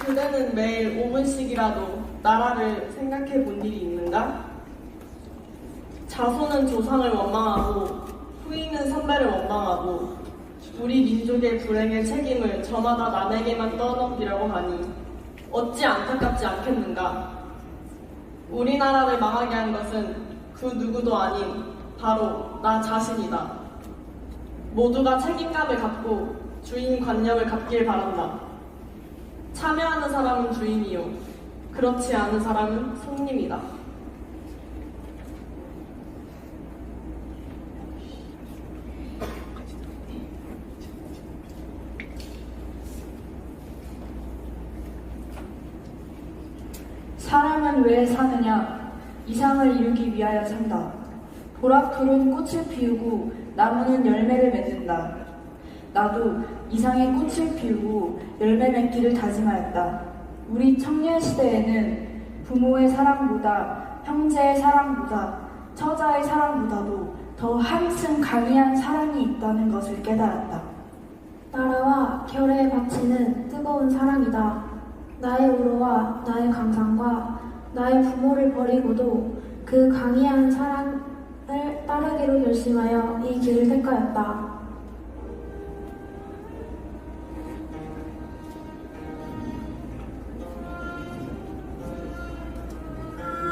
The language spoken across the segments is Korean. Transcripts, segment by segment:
그대는 매일 5분씩이라도 나라를 생각해 본 일이 있는가? 자손은 조상을 원망하고 후임은 선배를 원망하고 우리 민족의 불행의 책임을 저마다 남에게만 떠넘기려고 하니 어찌 안타깝지 않겠는가? 우리나라를 망하게 한 것은 그 누구도 아닌 바로 나 자신이다. 모두가 책임감을 갖고 주인 관념을 갖길 바란다. 참여하는 사람은 주인이요, 그렇지 않은 사람은 손님이다. 사람은 왜 사느냐? 이상을 이루기 위하여 산다. 보랏불은 꽃을 피우고 나무는 열매를 맺는다. 나도 이상의 꽃을 피우고 열매 맺기를 다짐하였다. 우리 청년 시대에는 부모의 사랑보다, 형제의 사랑보다, 처자의 사랑보다도 더 한층 강의한 사랑이 있다는 것을 깨달았다. 나라와 결의에 바치는 뜨거운 사랑이다. 나의 우로와 나의 강산과 나의 부모를 버리고도 그 강의한 사랑을 따르기로 결심하여 이 길을 택하였다.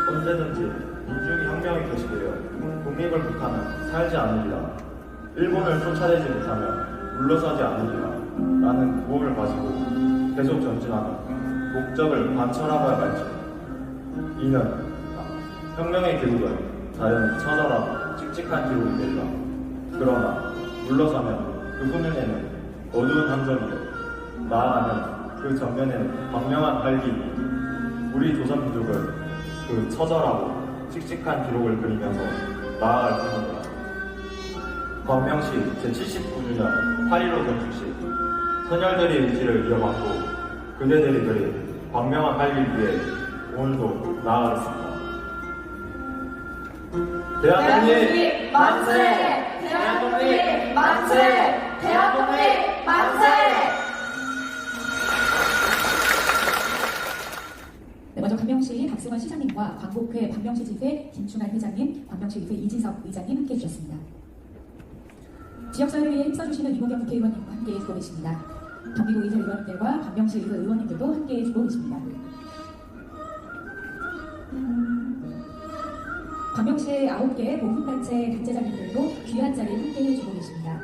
언제든지 민중이 혁명이 개시되어 독립을 못하면 살지 않으리라. 일본을 쫓아내지 못하면 물러서지 않으리라. 라는 구호를 가지고 계속 전진하는 목적을 관철하고야 말지. 이는 혁명의 기록은 자연히 처절하고 칙칙한 기록이 되리라. 그러나 물러서면 그 후면에는 어두운 함정이요, 나아가면 그 전면에는 광명한 활기. 우리 조선민족은 그 처절하고 칙칙한 기록을 그리면서 나아갈 뿐입니다. 광명시 제79주년 8.15 전축식, 선열들의 의지를 이어받고 그대들이 그린 광명한 활기를 위해 오늘도 나아가겠습니다. 대한독립 만세! 대한독립 만세! 대한독립 만세! 네, 먼저 광명시 박승원 시장님과 광복회 광명시 지회 김충환 회장님, 광명시 의회 이진석 의장님 함께해 주셨습니다. 지역사회를 위해 힘써주시는 이모경 국회의원님과 함께해 주고 계십니다. 경기도 의회 의원님들과 광명시 의회 의원님들도 함께해 주고 계십니다. 광명시의 9개 보훈단체 단체장님들도 귀한 자리에 함께해 주고 계십니다.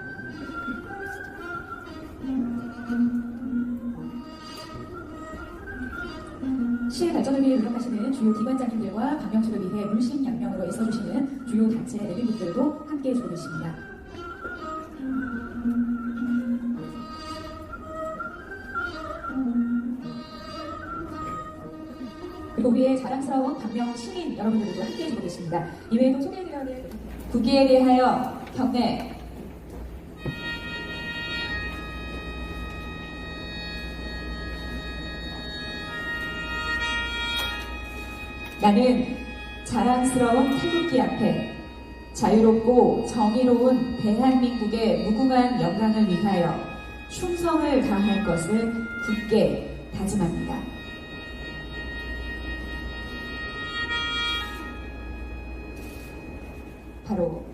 시의 발전을 위해 노력하시는 주요 기관장님들과 광명시를 위해 물심양면으로 애써주시는 주요 단체 대표분들도 함께해 주고 계십니다. 그리고 우리의 자랑스러운 광명 시민 여러분들도 함께해 주고 계십니다. 이외에도 소개해드려야 될 국기에 대하여 경례. 나는 자랑스러운 태극기 앞에 자유롭고 정의로운 대한민국의 무궁한 영광을 위하여 충성을 다할 것을 굳게 다짐합니다. 바로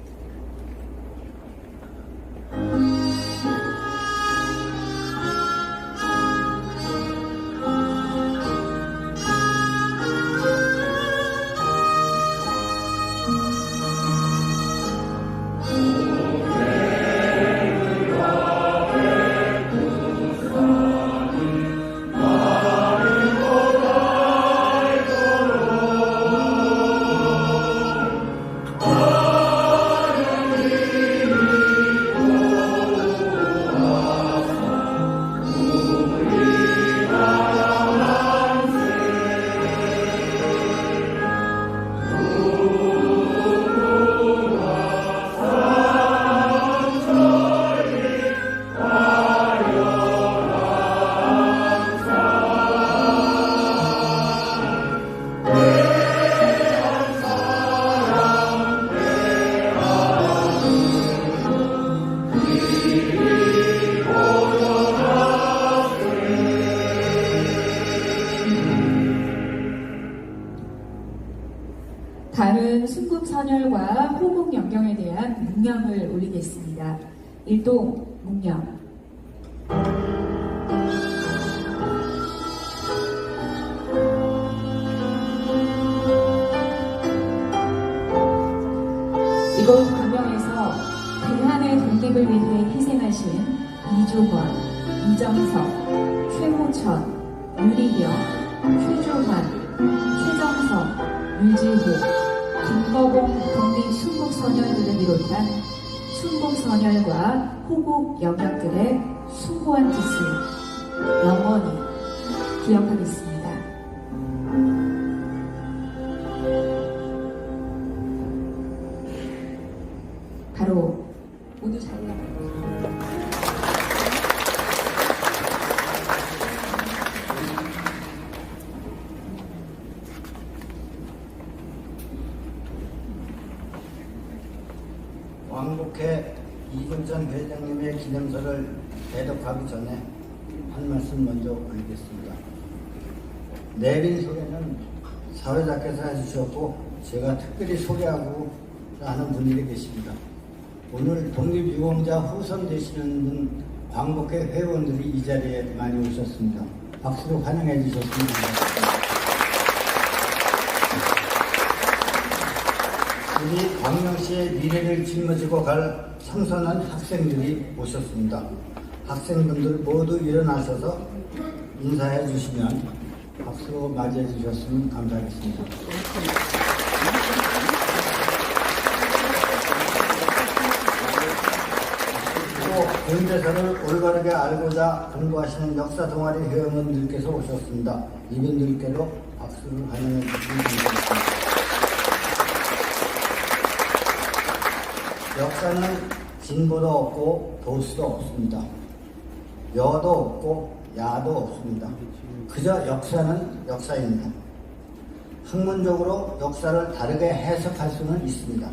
다른 순국선열과 호국영경에 대한 묵념을 올리겠습니다. 일동 묵념. 이곳 광명에서 대한의 독립을 위해 희생하신 이조건, 이정석, 최호천, 유리경, 최조환, 최정석, 유지호, 김거봉 독립순국선열들을 비롯한 순국선열과 호국영경들의 숭고한 짓을 영원히 기억하겠습니다. 바로 모두 자리에 왕복회 이근천 회장님의 기념서를 대독하기 전에 한 말씀 먼저 올리겠습니다. 내린 소개는 사회자께서 해주셨고 제가 특별히 소개하고 하는 분들이 계십니다. 오늘 독립유공자 후손 되시는 분 광복회 회원들이 이 자리에 많이 오셨습니다. 박수로 환영해 주셨습니다. 우리 광명시의 미래를 짊어지고 갈 청소년 학생들이 오셨습니다. 학생분들 모두 일어나셔서 인사해 주시면 박수로 맞이해 주셨으면 감사하겠습니다. 또 현대사를 올바르게 알고자 공부하시는 역사 동아리 회원분들께서 오셨습니다. 이분들께도 박수를 환영해 주시면 감사하겠습니다. 역사는 진보도 없고 도수도 없습니다. 여도 없고 야도 없습니다. 그저 역사는 역사입니다. 학문적으로 역사를 다르게 해석할 수는 있습니다.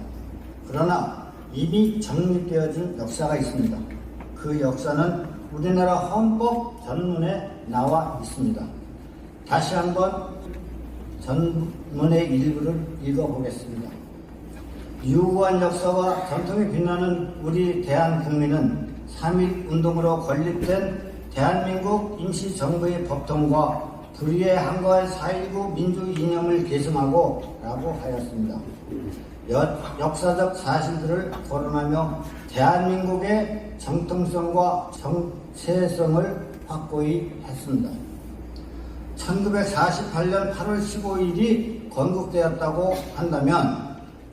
그러나 이미 정립되어진 역사가 있습니다. 그 역사는 우리나라 헌법 전문에 나와 있습니다. 다시 한번 전문의 일부를 읽어보겠습니다. 유구한 역사와 전통이 빛나는 우리 대한국민은 3.1 운동으로 건립된 대한민국 임시정부의 법통과 불의에 항거한 4.19 민주 이념을 계승하고 라고 하였습니다. 역사적 사실들을 거론하며 대한민국의 정통성과 정체성을 확고히 했습니다. 1948년 8월 15일이 건국되었다고 한다면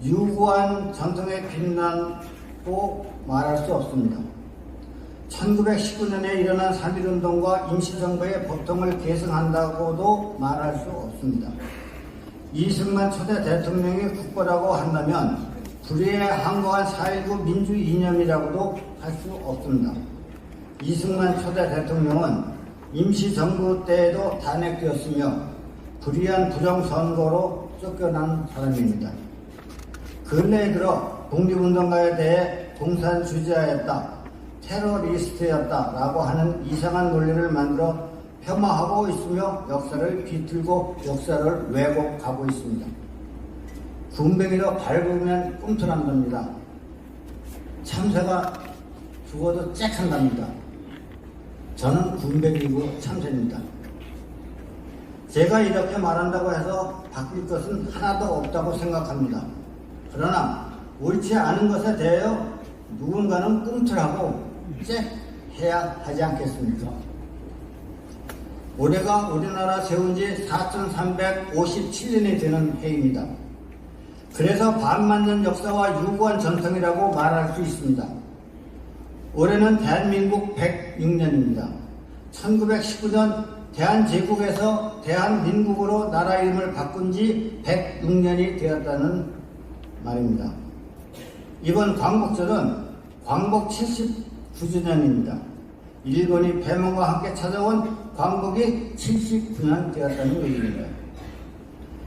유구한 전통에 빛나고 말할 수 없습니다. 1919년에 일어난 3.1운동과 임시정부의 법통을 계승한다고도 말할 수 없습니다. 이승만 초대 대통령이 국보라고 한다면 불의에 항거한 4.19 민주 이념이라고도 할 수 없습니다. 이승만 초대 대통령은 임시정부 때에도 탄핵되었으며 불의한 부정선거로 쫓겨난 사람입니다. 근래에 들어 독립운동가에 대해 공산주의자였다, 테러리스트였다라고 하는 이상한 논리를 만들어 폄하하고 있으며 역사를 비틀고 역사를 왜곡하고 있습니다. 군뱅이로 밟으면 꿈틀한답니다. 참새가 죽어도 짹한답니다. 저는 군뱅이고 참새입니다. 제가 이렇게 말한다고 해서 바뀔 것은 하나도 없다고 생각합니다. 그러나 옳지 않은 것에 대하여 누군가는 꿈틀하고 짹해야 하지 않겠습니까? 올해가 우리나라 세운 지 4357년이 되는 해입니다. 그래서 반만년 역사와 유구한 전통이라고 말할 수 있습니다. 올해는 대한민국 106년입니다. 1919년 대한제국에서 대한민국으로 나라 이름을 바꾼 지 106년이 되었다는 말입니다. 이번 광복절은 광복 79주년입니다. 일본이 폐문과 함께 찾아온 광복이 79년 되었다는 얘기입니다.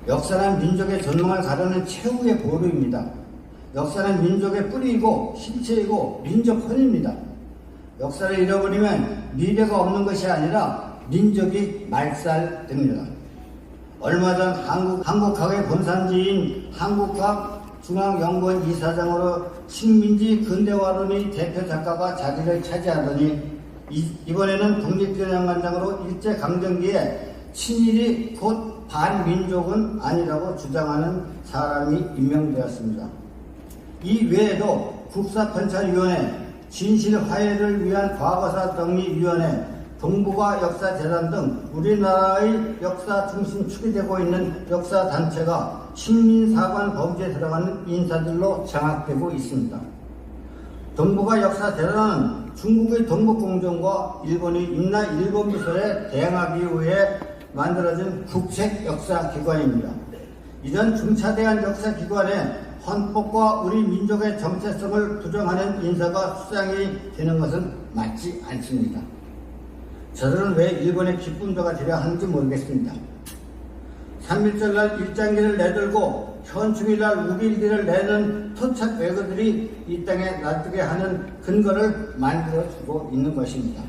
역사는 민족의 전통을 가르는 최후의 보루입니다. 역사는 민족의 뿌리이고 실체이고 민족혼입니다. 역사를 잃어버리면 미래가 없는 것이 아니라 민족이 말살됩니다. 얼마 전 한국학의 본산지인 한국학중앙연구원 이사장으로 식민지 근대화론의 대표 작가가 자리를 차지하더니 이번에는 독립기념관장으로 일제강점기에 친일이 곧 반민족은 아니라고 주장하는 사람이 임명되었습니다. 이 외에도 국사편찬위원회, 진실화해를 위한 과거사 정리위원회, 동북아 역사재단 등 우리나라의 역사 중심 축이 되고 있는 역사단체가 식민사관 범죄에 들어가는 인사들로 장악되고 있습니다. 동북아 역사재단은 중국의 동북공정과 일본의 임나 일본부서에 대항하기 위해 만들어진 국책 역사기관입니다. 이런 중차대한 역사기관에 헌법과 우리 민족의 정체성을 부정하는 인사가 수장이 되는 것은 맞지 않습니다. 저들은 왜 일본의 기쁨조가 되려 하는지 모르겠습니다. 3.1절날 일장기를 내들고 현충일날 우길기를 내는 토착 외거들이 이 땅에 놔두게 하는 근거를 만들어주고 있는 것입니다.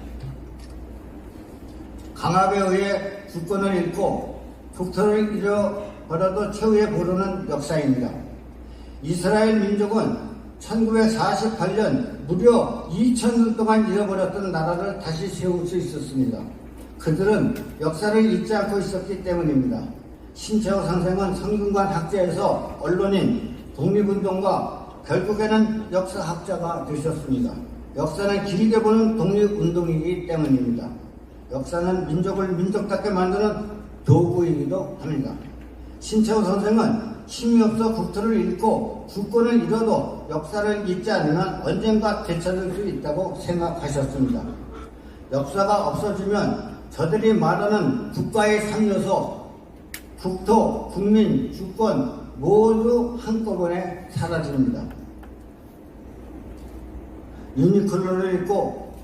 강압에 의해 주권을 잃고 국토를 잃어버려도 최후에 부르는 역사입니다. 이스라엘 민족은 1948년 무려 2000년 동안 잃어버렸던 나라를 다시 세울 수 있었습니다. 그들은 역사를 잊지 않고 있었기 때문입니다. 신채호 선생은 성균관 학자에서 언론인, 독립운동가, 결국에는 역사학자가 되셨습니다. 역사는 길게 보는 독립운동이기 때문입니다. 역사는 민족을 민족답게 만드는 도구이기도 합니다. 신채호 선생은 힘이 없어 국토를 잃고 주권을 잃어도 역사를 잊지 않으면 언젠가 되찾을 수 있다고 생각하셨습니다. 역사가 없어지면 저들이 말하는 국가의 3요소, 국토, 국민, 주권 모두 한꺼번에 사라집니다. 유니클로를 입고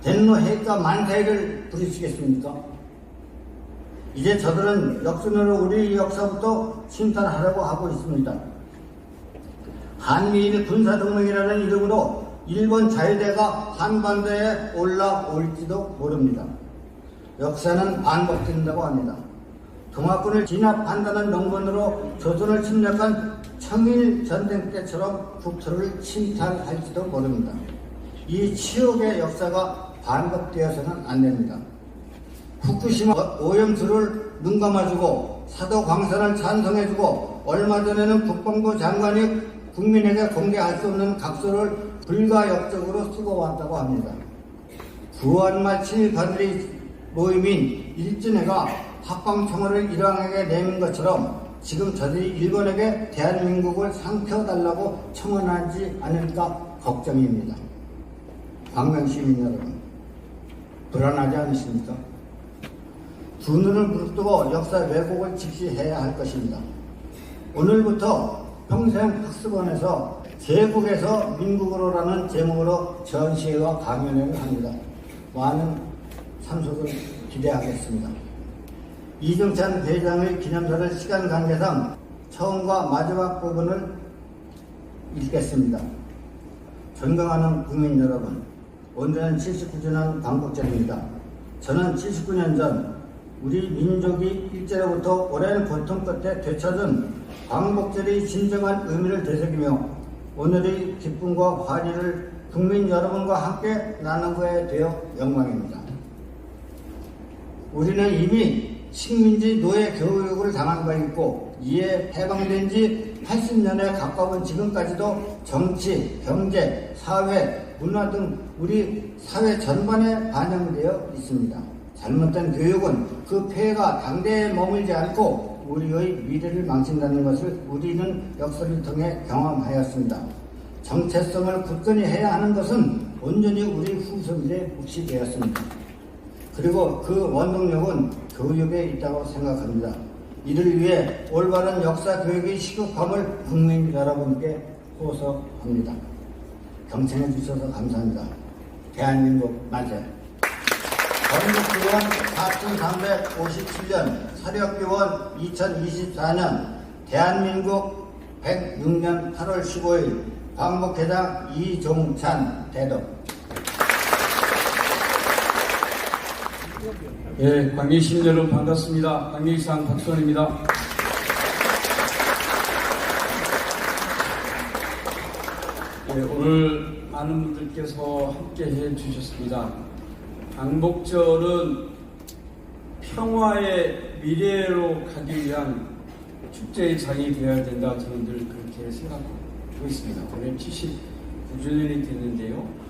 덴노 해가 만세를 부르시겠습니까? 이제 저들은 역순으로 우리 역사부터 심탄하려고 하고 있습니다. 한미일 군사동맹이라는 이름으로 일본 자위대가 한반도에 올라올지도 모릅니다. 역사는 반복된다고 합니다. 동학군을 진압한다는 명분으로 조선을 침략한 청일전쟁 때처럼 국토를 침탈할지도 모릅니다. 이 치욕의 역사가 반복되어서는 안 됩니다. 후쿠시마 오염수를 눈감아주고 사도 광산을 찬성해주고 얼마 전에는 국방부 장관이 국민에게 공개할 수 없는 각서를 불가역적으로 쓰고 왔다고 합니다. 구한말 친일파들의 모임인 일진회가 합방청원을 일왕에게 내민 것처럼 지금 저들이 일본에게 대한민국을 상표달라고 청원하지 않을까 걱정입니다. 광명시민 여러분, 불안하지 않으십니까? 두 눈을 부릅뜨고 역사 왜곡을 직시해야 할 것입니다. 오늘부터 평생학습원에서 제국에서 민국으로라는 제목으로 전시회와 강연회를 합니다. 많은 참석을 기대하겠습니다. 이정찬 회장의 기념사를 시간 관계상 처음과 마지막 부분을 읽겠습니다. 존경하는 국민 여러분, 오늘은 79주년 광복절입니다. 저는 79년 전 우리 민족이 일제로부터 오랜 고통 끝에 되찾은 광복절의 진정한 의미를 되새기며 오늘의 기쁨과 환희를 국민 여러분과 함께 나누게 되어 영광입니다. 우리는 이미 식민지 노예 교육을 당한 바 있고 이에 해방된 지 80년에 가까운 지금까지도 정치, 경제, 사회, 문화 등 우리 사회 전반에 반영되어 있습니다. 잘못된 교육은 그 폐해가 당대에 머물지 않고 우리의 미래를 망친다는 것을 우리는 역사를 통해 경험하였습니다. 정체성을 굳건히 해야 하는 것은 온전히 우리 후손들의 몫이 되었습니다. 그리고 그 원동력은 교육에 있다고 생각합니다. 이를 위해 올바른 역사 교육의 시급함을 국민 여러분께 호소합니다. 경청해 주셔서 감사합니다. 대한민국 만세! 건국기원 4357년, 사력기원 2024년, 대한민국 106년 8월 15일, 광복회장 이종찬 대독. 예, 광해시민 여러분 반갑습니다. 광해시상 박수원입니다. 예, 오늘 많은 분들께서 함께 해 주셨습니다. 광복절은 평화의 미래로 가기 위한 축제의 장이 되어야 된다. 저는 늘 그렇게 생각하고 있습니다. 올해 79주년이 됐는데요.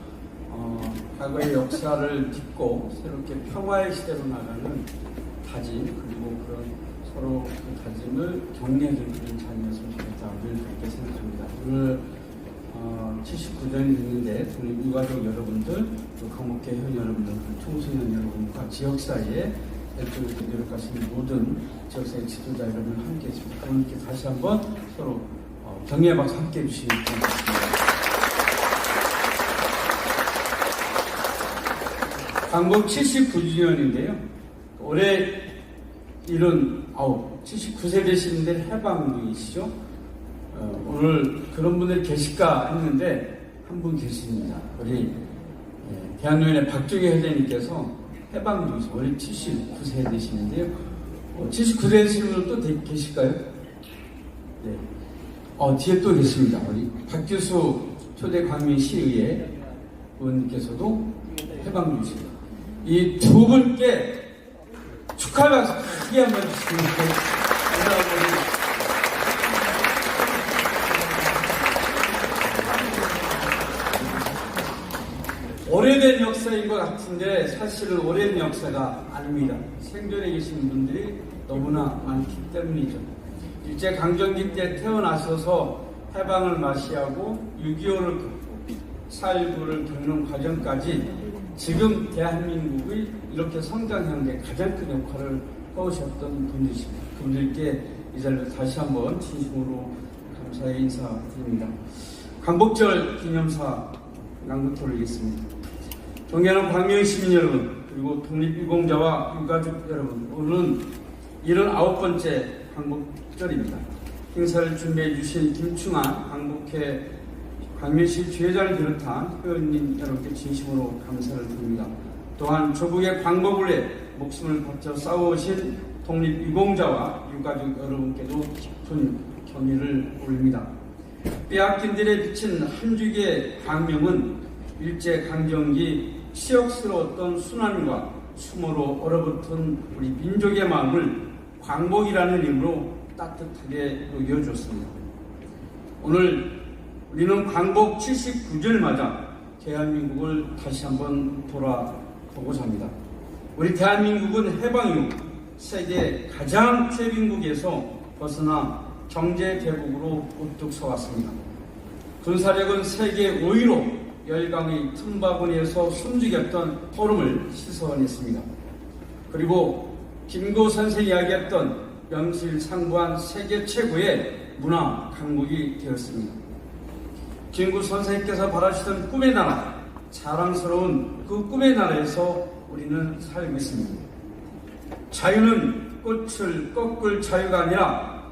과거의 역사를 딛고 새롭게 평화의 시대로 나가는 다짐, 그리고 그런 서로 그 다짐을 격려해주는 그런 장이었으면 좋겠다. 늘 그렇게 생각합니다. 오늘 79년이 됐는데 우리 유가족 여러분들, 또 강목회 회원 여러분들, 청소년 여러분과 지역사회에 애초에 노력하시는 모든 지역사회 지도자 여러분 함께 했습니다. 그분께 다시 한번 서로 격려의 박수 함께 해주시기 바랍니다. 광복 79주년인데요. 올해 79세 되시는데 해방이시죠? 오늘 그런 분들이 계실까 했는데 한 분 계십니다. 우리 대한노인의 박종희 회장님께서 해방중이시죠. 올해 79세 되시는데요. 79세 되시는 분 또 계실까요? 네. 뒤에 또 계십니다. 우리 박규수 초대 광민시의회 의원님께서도 해방중이십니다. 이 두 분께 축하의 박수 크게 한번 주시겠습니다. 오래된 역사인 것 같은데 사실은 오래된 역사가 아닙니다. 생존해 계신 분들이 너무나 많기 때문이죠. 일제강점기 때 태어나셔서 해방을 맞이하고 6.25를 겪고 4.19를 겪는 과정까지 지금 대한민국의 이렇게 성장하는 데 가장 큰 역할을 해오셨던 분들이십니다. 그분들께 이 자리에서 다시 한번 진심으로 감사의 인사드립니다. 광복절 기념사 낭부터 올리겠습니다. 존경하는 광명시민 여러분, 그리고 독립유공자와 유가족 여러분, 오늘은 79번째 광복절입니다. 행사를 준비해 주신 김충환 광복회 광명시 주회장을 비롯한 회원님 여러분께 진심으로 감사를 드립니다. 또한 조국의 광복을 위해 목숨을 바쳐 싸워오신 독립유공자와 유가족 여러분께도 깊은 경의를 올립니다. 빼앗긴 들에 비친 한 줄기의 광명은 일제강점기 치욕스러웠던 순환과 수모로 얼어붙은 우리 민족의 마음을 광복이라는 이름으로 따뜻하게 녹여줬습니다. 오늘 우리는 광복 79주를 맞아 대한민국을 다시 한번 돌아보고자 합니다. 우리 대한민국은 해방 이후 세계 가장 최빈국에서 벗어나 경제 대국으로 우뚝 서왔습니다. 군사력은 세계 5위로 열강의 틈바구니에서 숨죽였던 얼음을 씻어냈습니다. 그리고 김구 선생이 이야기했던 명실상부한 세계 최고의 문화 강국이 되었습니다. 김구 선생님께서 바라시던 꿈의 나라, 자랑스러운 그 꿈의 나라에서 우리는 살고 있습니다. 자유는 꽃을 꺾을 자유가 아니라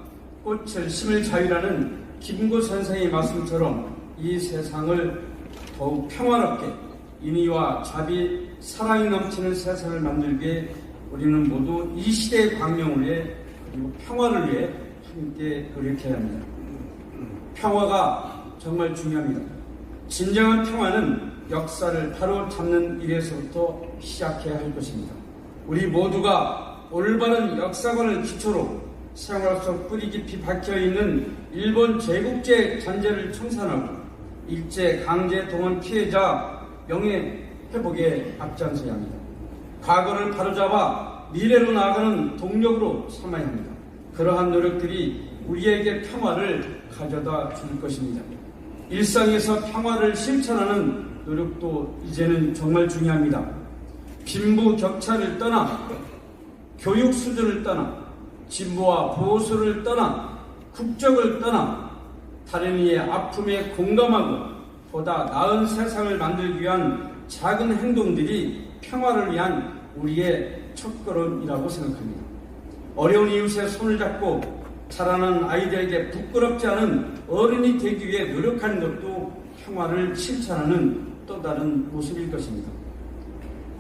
꽃을 심을 자유라는 김구 선생의 말씀처럼 이 세상을 더욱 평화롭게 인의와 자비, 사랑이 넘치는 세상을 만들기 위해 우리는 모두 이 시대의 광명을 위해 그리고 평화를 위해 함께 노력해야 합니다. 평화가 정말 중요합니다. 진정한 평화는 역사를 바로 잡는 일에서부터 시작해야 할 것입니다. 우리 모두가 올바른 역사관을 기초로 생활 속 뿌리 깊이 박혀있는 일본 제국제 잔재를 청산하고 일제 강제 동원 피해자 명예 회복에 앞장서야 합니다. 과거를 바로잡아 미래로 나아가는 동력으로 삼아야 합니다. 그러한 노력들이 우리에게 평화를 가져다 줄 것입니다. 일상에서 평화를 실천하는 노력도 이제는 정말 중요합니다. 빈부격차를 떠나 교육 수준을 떠나 진보와 보수를 떠나 국적을 떠나 다른 이의 아픔에 공감하고 보다 나은 세상을 만들기 위한 작은 행동들이 평화를 위한 우리의 첫걸음이라고 생각합니다. 어려운 이웃의 손을 잡고 자라는 아이들에게 부끄럽지 않은 어른이 되기 위해 노력하는 것도 평화를 실천하는 또 다른 모습일 것입니다.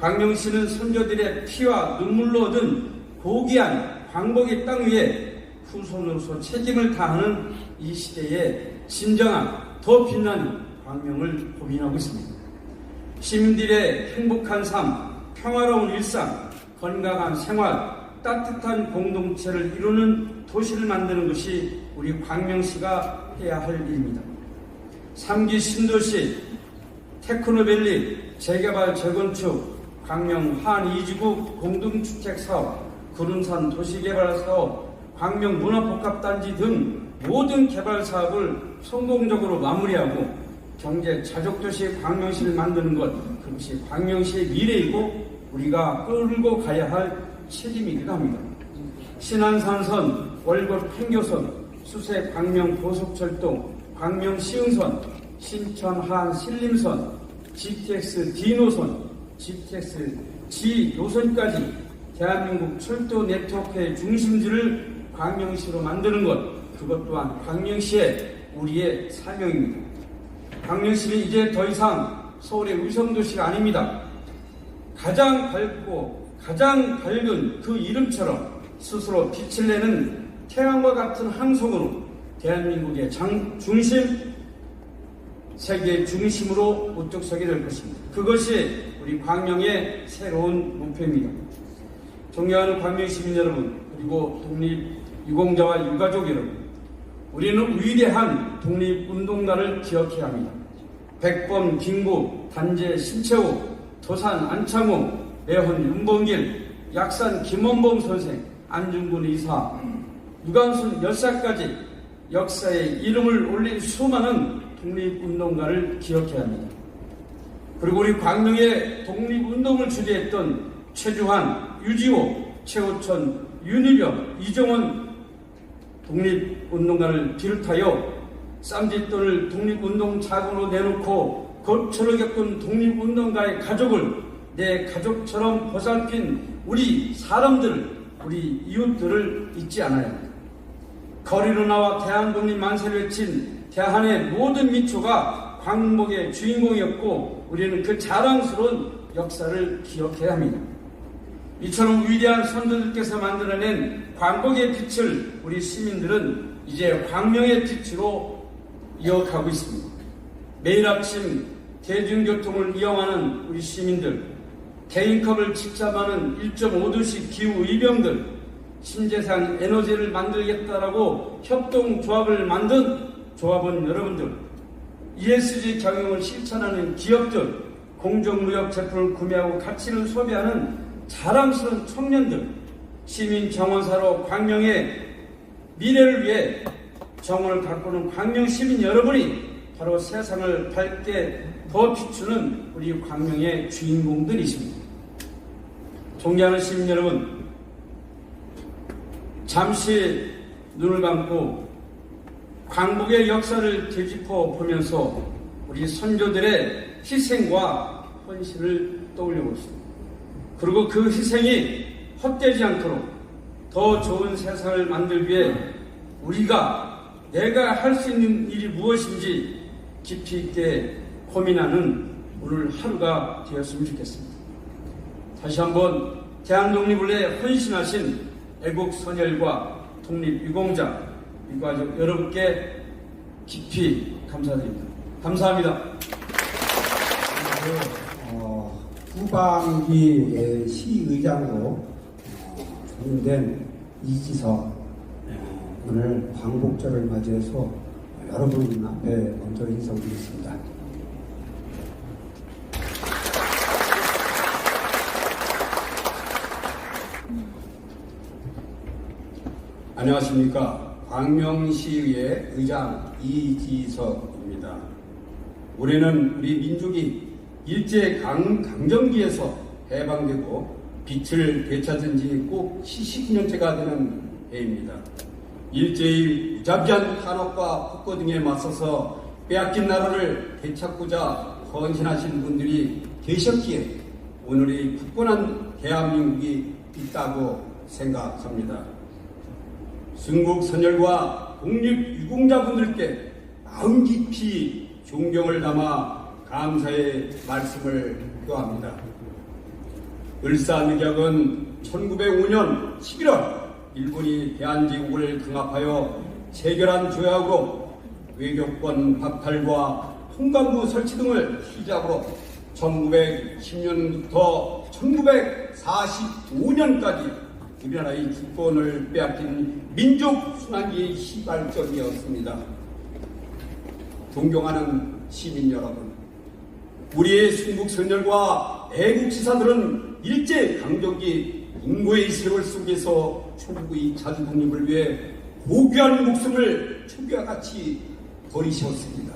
광명시는 선조들의 피와 눈물로 얻은 고귀한 광복의 땅 위에 후손으로서 책임을 다하는 이 시대에 진정한 더 빛나는 광명을 고민하고 있습니다. 시민들의 행복한 삶, 평화로운 일상, 건강한 생활, 따뜻한 공동체를 이루는 도시를 만드는 것이 우리 광명시가 해야 할 일입니다. 3기 신도시, 테크노밸리, 재개발 재건축, 광명 한 2지구 공동주택사업, 구름산 도시개발사업, 광명 문화복합단지 등 모든 개발 사업을 성공적으로 마무리하고 경제 자족도시 광명시를 만드는 것, 그것이 광명시의 미래이고 우리가 끌고 가야 할 책임이기도 합니다. 신안산선, 월곶 팽교선, 수세 광명 고속철도, 광명 시흥선, 신천 한 신림선, GTX D 노선, GTX G 노선까지 대한민국 철도 네트워크의 중심지를 광명시로 만드는 것, 그것 또한 광명시의 우리의 사명입니다. 광명시는 이제 더 이상 서울의 위성도시가 아닙니다. 가장 밝고 가장 밝은 그 이름처럼 스스로 빛을 내는 태양과 같은 항성으로 대한민국의 중심, 세계의 중심으로 우뚝 서게 될 것입니다. 그것이 우리 광명의 새로운 목표입니다. 존경하는 광명 시민 여러분, 그리고 독립유공자와 유가족 여러분, 우리는 위대한 독립운동가를 기억해야 합니다. 백범, 김구, 단재, 신채호, 도산, 안창호, 매헌, 윤봉길, 약산, 김원봉 선생, 안중근 이사, 유관순 열사까지 역사에 이름을 올린 수많은 독립운동가를 기억해야 합니다. 그리고 우리 광명의 독립운동을 주재했던 최주환, 유지호, 최호천, 윤희병, 이정원 독립운동가를 비롯하여 쌈짓돈을 독립운동 자금으로 내놓고 고초를 겪은 독립운동가의 가족을 내 가족처럼 보살핀 우리 사람들, 우리 이웃들을 잊지 않아야 합니다. 거리로 나와 대한독립 만세를 외친 대한의 모든 민초가 광복의 주인공이었고 우리는 그 자랑스러운 역사를 기억해야 합니다. 이처럼 위대한 선조들께서 만들어낸 광복의 빛을 우리 시민들은 이제 광명의 빛으로 이어가고 있습니다. 매일 아침 대중교통을 이용하는 우리 시민들, 개인컵을 직접하는 1.5도씩 기후의병들, 신재생 에너지를 만들겠다라고 협동조합을 만든 조합원 여러분들, ESG 경영을 실천하는 기업들, 공정무역 제품을 구매하고 가치를 소비하는 자랑스러운 청년들, 시민 정원사로 광명의 미래를 위해 정원을 가꾸는 광명 시민 여러분이 바로 세상을 밝게 더 비추는 우리 광명의 주인공들이십니다. 존경하는 시민 여러분, 잠시 눈을 감고 광복의 역사를 되짚어 보면서 우리 선조들의 희생과 헌신을 떠올려 봅시다. 그리고 그 희생이 헛되지 않도록 더 좋은 세상을 만들기 위해 내가 할 수 있는 일이 무엇인지 깊이 있게 고민하는 오늘 하루가 되었으면 좋겠습니다. 다시 한번 대한독립을 위해 헌신하신 애국선열과 독립유공자, 유가족 여러분께 깊이 감사드립니다. 감사합니다. 후반기 시의장으로 선임된 이지석, 오늘 광복절을 맞이해서 여러분 앞에 먼저 인사드리겠습니다. 안녕하십니까. 광명시의회 의장 이지석입니다. 올해는 우리 민족이 일제강점기에서 해방되고 빛을 되찾은 지 꼭 70년째가 되는 해입니다. 일제의 무자비한 탄압과 폭거 등에 맞서서 빼앗긴 나라를 되찾고자 헌신하신 분들이 계셨기에 오늘의 굳건한 대한민국이 있다고 생각합니다. 순국 선열과 독립유공자분들께 마음 깊이 존경을 담아 감사의 말씀을 표합니다. 을사늑약은 1905년 11월 일본이 대한제국을 강압하여 체결한 조약으로 외교권 박탈과 통감부 설치 등을 시작으로 1910년부터 1945년까지 우리나라의 주권을 빼앗긴 민족 순환기의 시발점이었습니다. 존경하는 시민 여러분, 우리의 순국선열과 애국지사들은 일제강점기 인고의 세월 속에서 조국의 자주독립을 위해 고귀한 목숨을 초기와 같이 버리셨습니다.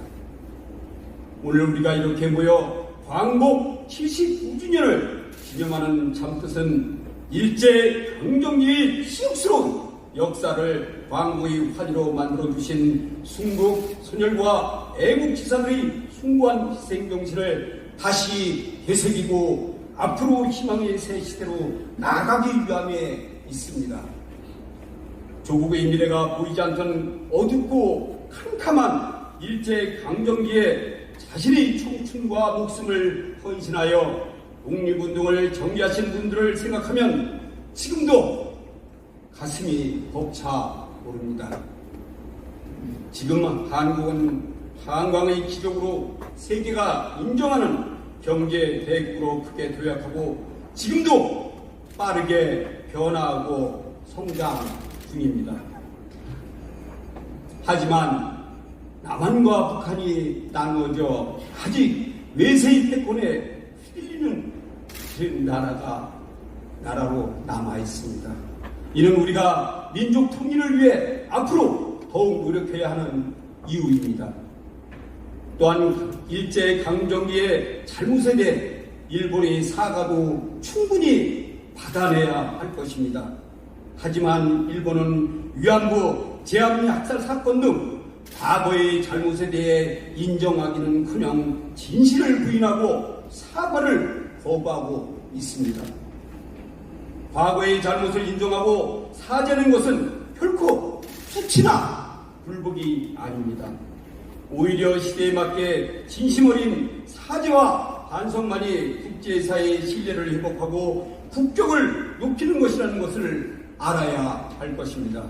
오늘 우리가 이렇게 모여 광복 79주년을 기념하는 참뜻은 일제강점기의 치욕스러운 역사를 광고의 화두로 만들어주신 순국 선열과 애국지사들의 숭고한 희생정신을 다시 되새기고 앞으로 희망의 새 시대로 나아가기 위함에 있습니다. 조국의 미래가 보이지 않던 어둡고 캄캄한 일제강점기에 자신의 청춘과 목숨을 헌신하여 독립운동을 전개하신 분들을 생각하면 지금도 가슴이 벅차 오릅니다. 지금 한국은 한강의 기적으로 세계가 인정하는 경제 대국으로 크게 도약하고 지금도 빠르게 변화하고 성장 중입니다. 하지만 남한과 북한이 나누어져 아직 외세의 패권에 휘둘리는 나라로 남아 있습니다. 이는 우리가 민족 통일을 위해 앞으로 더욱 노력해야 하는 이유입니다. 또한 일제강점기의 잘못에 대해 일본의 사과도 충분히 받아내야 할 것입니다. 하지만 일본은 위안부 제한미 학살 사건 등 과거의 잘못에 대해 인정하기는커녕 진실을 부인하고 사과를 거부하고 있습니다. 과거의 잘못을 인정하고 사죄하는 것은 결코 수치나 불복이 아닙니다. 오히려 시대에 맞게 진심 어린 사죄와 반성만이 국제사회의 신뢰를 회복하고 국격을 높이는 것이라는 것을 알아야 할 것입니다.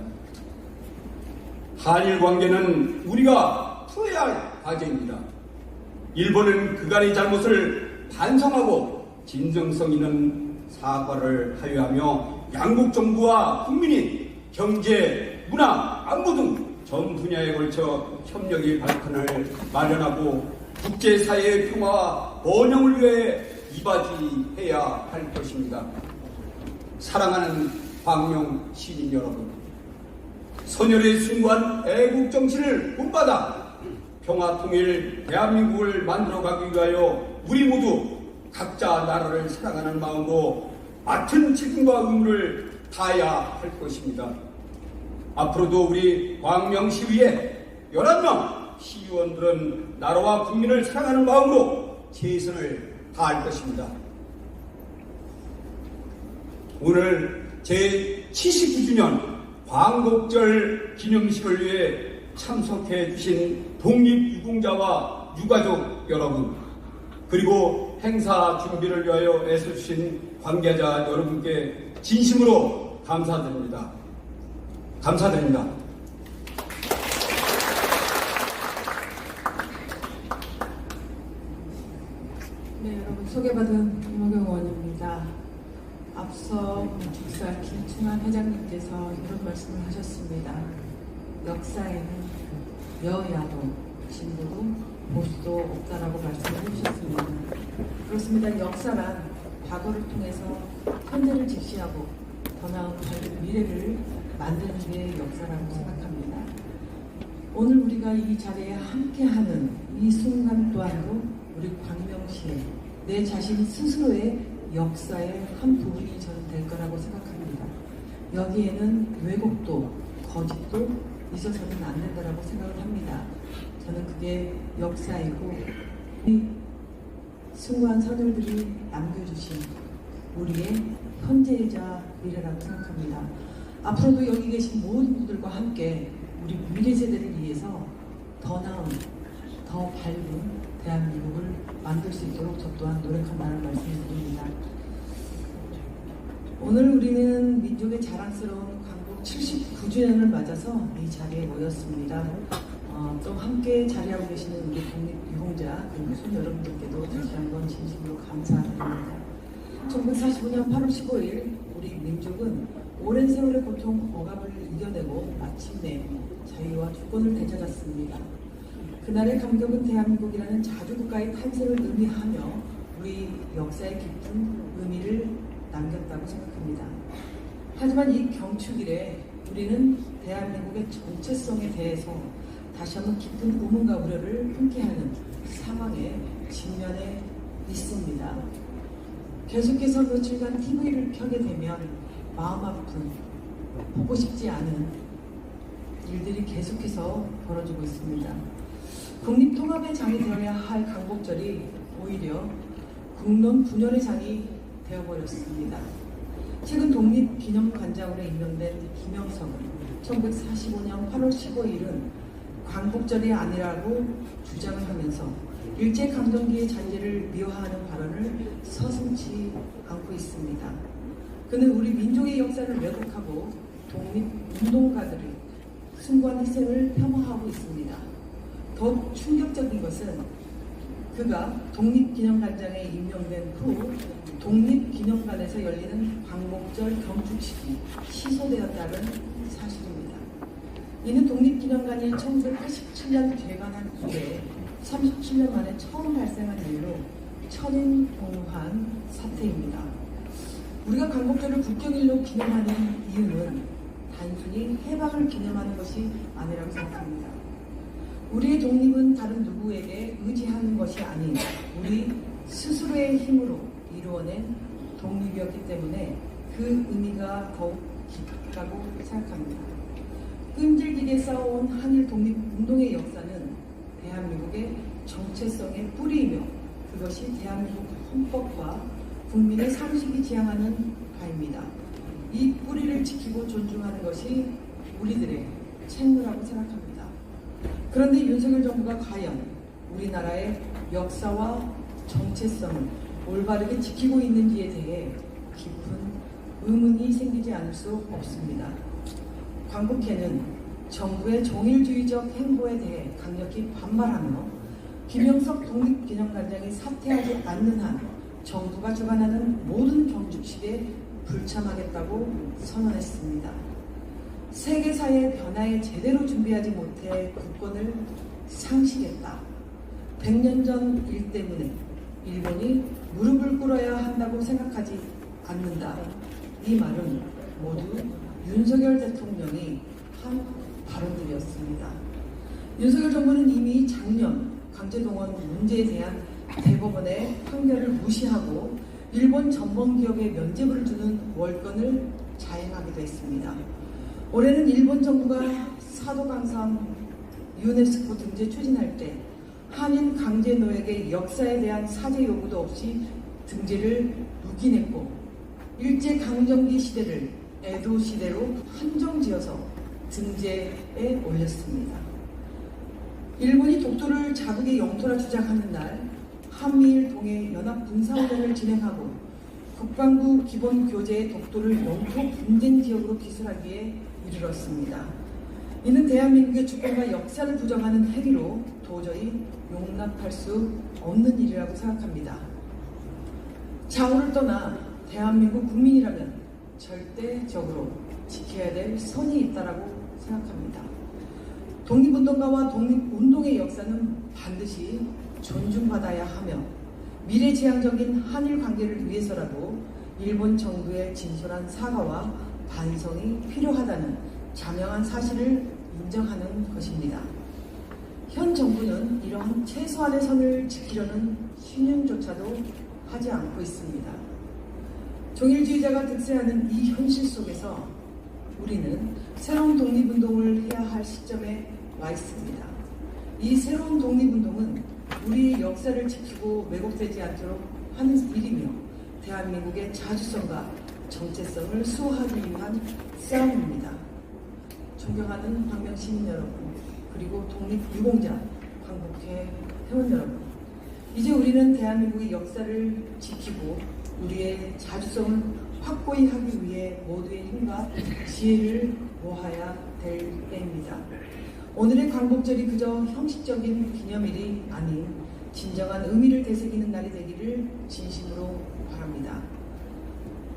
한일 관계는 우리가 풀어야 할 과제입니다. 일본은 그간의 잘못을 반성하고 진정성 있는 사과를 하여하며 양국 정부와 국민이 경제, 문화, 안보 등 전 분야에 걸쳐 협력의 발판을 마련하고 국제사회의 평화와 번영을 위해 이바지해야 할 것입니다. 사랑하는 광명 시민 여러분, 선열의 숭고한 애국 정신을 본받아 평화 통일 대한민국을 만들어가기 위하여 우리 모두 각자 나라를 사랑하는 마음으로 맡은 책임과 의무를 다해야 할 것입니다. 앞으로도 우리 광명시의회 11명 시의원들은 나라와 국민을 사랑하는 마음으로 최선을 다할 것입니다. 오늘 제79주년 광복절 기념식을 위해 참석해 주신 독립유공자와 유가족 여러분, 그리고 행사 준비를 위하여 애써주신 관계자 여러분께 진심으로 감사드립니다. 감사드립니다. 네, 여러분 소개받은 김호경 의원입니다. 앞서 목사 김충환 회장님께서 이런 말씀을 하셨습니다. 역사에는 여야도 진보도 보수도 없다라고 말씀을 해주셨습니다. 그렇습니다. 역사란 과거를 통해서 현재를 직시하고 더 나은 밝은 미래를 만드는 게 역사라고 생각합니다. 오늘 우리가 이 자리에 함께하는 이 순간 또한도 우리 광명시의 내 자신 스스로의 역사의 한 부분이 저는 될 거라고 생각합니다. 여기에는 왜곡도 거짓도 있어서는 안 된다라고 생각을 합니다. 저는 그게 역사이고 이 숭고한 선열들이 남겨주신 우리의 현재이자 미래라고 생각합니다. 앞으로도 여기 계신 모든 분들과 함께 우리 미래 세대를 위해서 더 나은, 더 밝은 대한민국을 만들 수 있도록 저 또한 노력한다는 말씀을 드립니다. 오늘 우리는 민족의 자랑스러운 광복 79주년을 맞아서 이 자리에 모였습니다. 또 함께 자리하고 계시는 우리 독립유공자 교수 여러분들께도 다시 한번 진심으로 감사드립니다. 1945년 8월 15일 우리 민족은 오랜 세월의 고통, 억압을 이겨내고 마침내 자유와 주권을 되찾았습니다. 그날의 감격은 대한민국이라는 자주국가의 탄생을 의미하며 우리 역사의 깊은 의미를 남겼다고 생각합니다. 하지만 이 경축일에 우리는 대한민국의 정체성에 대해서 다시 한번 깊은 의문과 우려를 함께하는 상황에 직면해 있습니다. 계속해서 며칠간 TV를 켜게 되면 마음 아픈, 보고 싶지 않은 일들이 계속해서 벌어지고 있습니다. 국립통합의 장이 되어야 할 광복절이 오히려 국론 분열의 장이 되어버렸습니다. 최근 독립기념관장으로 임명된 김영석은 1945년 8월 15일은 광복절이 아니라고 주장을 하면서 일제강점기의 잔재를 미화하는 발언을 서슴지 않고 있습니다. 그는 우리 민족의 역사를 왜곡하고 독립운동가들의 숭고한 희생을 폄하하고 있습니다. 더 충격적인 것은 그가 독립기념관장에 임명된 후 독립기념관에서 열리는 광복절 경축식이 취소되었다는 사실입니다. 이는 독립기념관이 1987년 개관한 이래 37년 만에 처음 발생한 일로 천인동한 사태입니다. 우리가 광복절을 국경일로 기념하는 이유는 단순히 해방을 기념하는 것이 아니라고 생각합니다. 우리의 독립은 다른 누구에게 의지하는 것이 아닌 우리 스스로의 힘으로 이루어낸 독립이었기 때문에 그 의미가 더욱 깊다고 생각합니다. 끈질기게 싸워온 한일 독립운동의 역사는 대한민국의 정체성의 뿌리이며 그것이 대한민국 헌법과 국민의 상식이 지향하는 바입니다. 이 뿌리를 지키고 존중하는 것이 우리들의 책무라고 생각합니다. 그런데 윤석열 정부가 과연 우리나라의 역사와 정체성을 올바르게 지키고 있는지에 대해 깊은 의문이 생기지 않을 수 없습니다. 광복회는 정부의 종일주의적 행보에 대해 강력히 반발하며 김영석 독립기념관장이 사퇴하지 않는 한 정부가 주관하는 모든 경축식에 불참하겠다고 선언했습니다. 세계사의 변화에 제대로 준비하지 못해 국권을 상실했다. 100년 전 일 때문에 일본이 무릎을 꿇어야 한다고 생각하지 않는다. 이 말은 모두 윤석열 대통령이 한 발언들이었습니다. 윤석열 정부는 이미 작년 강제동원 문제에 대한 대법원의 판결을 무시하고 일본 전범기업에 면죄부를 주는 월권을 자행하기도 했습니다. 올해는 일본 정부가 사도강상 유네스코 등재 추진할 때 한인 강제 노역의 역사에 대한 사죄 요구도 없이 등재를 묵인했고 일제강점기 시대를 에도 시대로 한정지어서 등재에 올렸습니다. 일본이 독도를 자국의 영토라 주장하는 날 한미일 동해 연합 군사훈련을 진행하고 국방부 기본교재의 독도를 영토 분쟁 지역으로 기술하기에 이르렀습니다. 이는 대한민국의 주권과 역사를 부정하는 행위로 도저히 용납할 수 없는 일이라고 생각합니다. 장우를 떠나 대한민국 국민이라면 절대적으로 지켜야 될 선이 있다고 생각합니다. 독립운동가와 독립운동의 역사는 반드시 존중받아야 하며 미래지향적인 한일 관계를 위해서라도 일본 정부의 진솔한 사과와 반성이 필요하다는 자명한 사실을 인정하는 것입니다. 현 정부는 이러한 최소한의 선을 지키려는 신용조차도 하지 않고 있습니다. 종일주의자가 득세하는 이 현실 속에서 우리는 새로운 독립운동을 해야 할 시점에 와 있습니다. 이 새로운 독립운동은 우리의 역사를 지키고 왜곡되지 않도록 하는 일이며 대한민국의 자주성과 정체성을 수호하기 위한 싸움입니다. 존경하는 광명 시민 여러분, 그리고 독립유공자, 광복회 회원 여러분, 이제 우리는 대한민국의 역사를 지키고 우리의 자주성을 확고히 하기 위해 모두의 힘과 지혜를 모아야 될 때입니다. 오늘의 광복절이 그저 형식적인 기념일이 아닌 진정한 의미를 되새기는 날이 되기를 진심으로 바랍니다.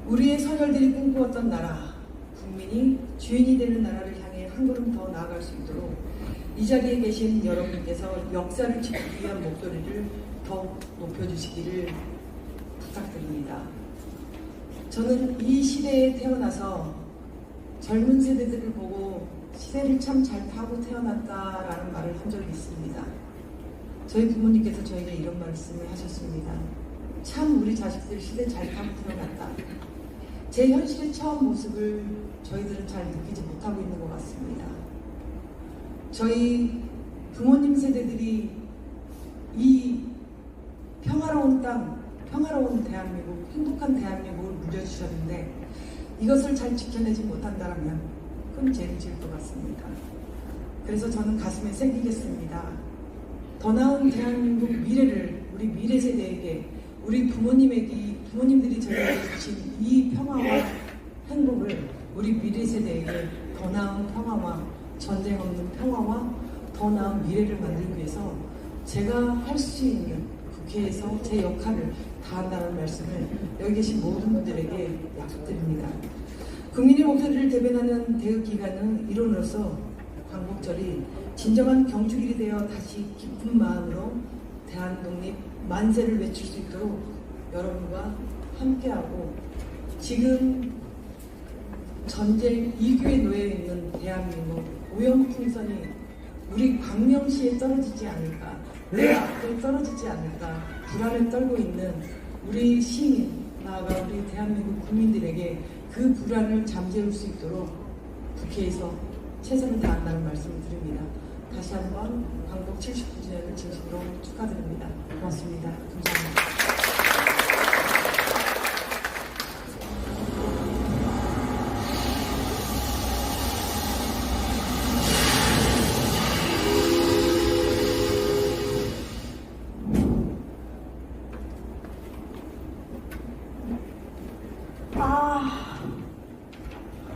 우리의 선열들이 꿈꾸었던 나라, 국민이 주인이 되는 나라를 향해 한 걸음 더 나아갈 수 있도록 이 자리에 계신 여러분께서 역사를 지키기 위한 목소리를 더 높여주시기를 부탁드립니다. 저는 이 시대에 태어나서 젊은 세대들을 보고 시대를 참 잘 타고 태어났다라는 말을 한 적이 있습니다. 저희 부모님께서 저에게 이런 말씀을 하셨습니다. 참 우리 자식들 시대 잘 타고 태어났다. 제 현실의 처음 모습을 저희들은 잘 느끼지 못하고 있는 것 같습니다. 저희 부모님 세대들이 이 평화로운 땅, 평화로운 대한민국, 행복한 대한민국을 물려주셨는데 이것을 잘 지켜내지 못한다면 큰 죄를 지을 것 같습니다. 그래서 저는 가슴에 새기겠습니다. 더 나은 대한민국 미래를 우리 미래 세대에게, 우리 부모님들이 저희에게 주신 이 평화와 행복을 우리 미래 세대에게 더 나은 평화와 전쟁 없는 평화와 더 나은 미래를 만들기 위해서 제가 할 수 있는 국회에서 제 역할을 다한다는 말씀을 여기 계신 모든 분들에게 약속드립니다. 국민의 목소리를 대변하는 대의기관은 일원으로서 광복절이 진정한 경축일이 되어 다시 기쁜 마음으로 대한독립 만세를 외칠 수 있도록 여러분과 함께하고 지금 전쟁 이규에 놓여 있는 대한민국 오염풍선이 우리 광명시에 떨어지지 않을까, 내 앞에 떨어지지 않을까 불안을 떨고 있는 우리 시민, 나아가 우리 대한민국 국민들에게 그 불안을 잠재울 수 있도록 국회에서 최선을 다한다는 말씀을 드립니다. 다시 한번 광복 79주년을 진심으로 축하드립니다. 고맙습니다. 감사합니다.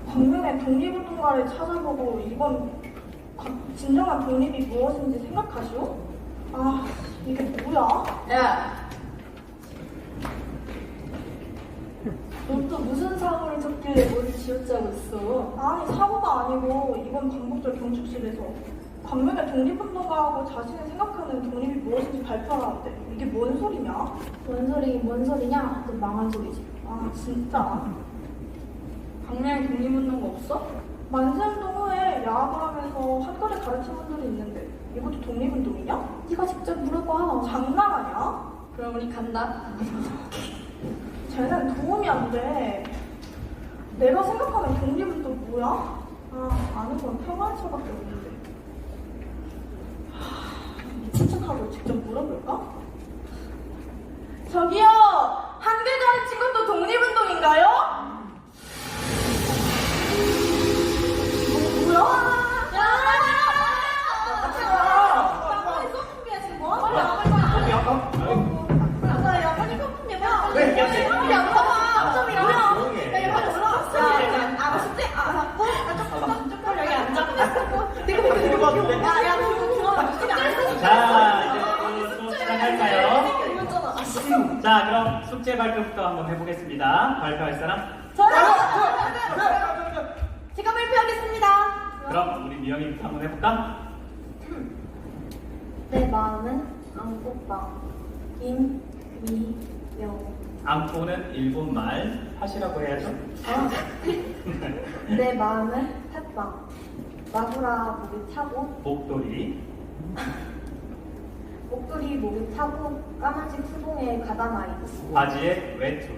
광명의 독립운동가를 찾아보고 이번 진정한 독립이 무엇인지 생각하시오? 이게 뭐야? 야, 너 또 무슨 사고를 쳤길래 뭘 지어짜고 있어? 아니 사고가 아니고 이번 광복절 경축식에서 광명의 독립운동가하고 자신이 생각하는 독립이 무엇인지 발표하라는데 이게 뭔 소리냐? 뭔 소리냐? 그 망한 소리지. 진짜? 광명에 독립운동가 없어? 만세운동 후에 야학을 하면서 한글을 가르친 분들이 있는데 이것도 독립운동이냐? 네가 직접 물어봐. 장난하냐? 그럼 우리 간다. 쟤는 도움이 안 돼. 내가 생각하는 독립은 또 뭐야? 아는 건 평화의 철밖에 없는데. 침착하고 직접 물어볼까? 저기요! 한글 가르친 것도 독립운동인가요? 뭐야? 자, 그럼 숙제 발표부터 한번 해보겠습니다. 발표할 사람? 제가 발표하겠습니다. 그럼 우리 미영이부터 한번 해볼까? 내 마음은 안꽃방 김미영. 앙코는 일본말 하시라고 해야죠. 내 마음은 햇방 마구라 목이 차고 목도리 목이 차고 까만색 수봉에 가다나 입고 바지에 외투.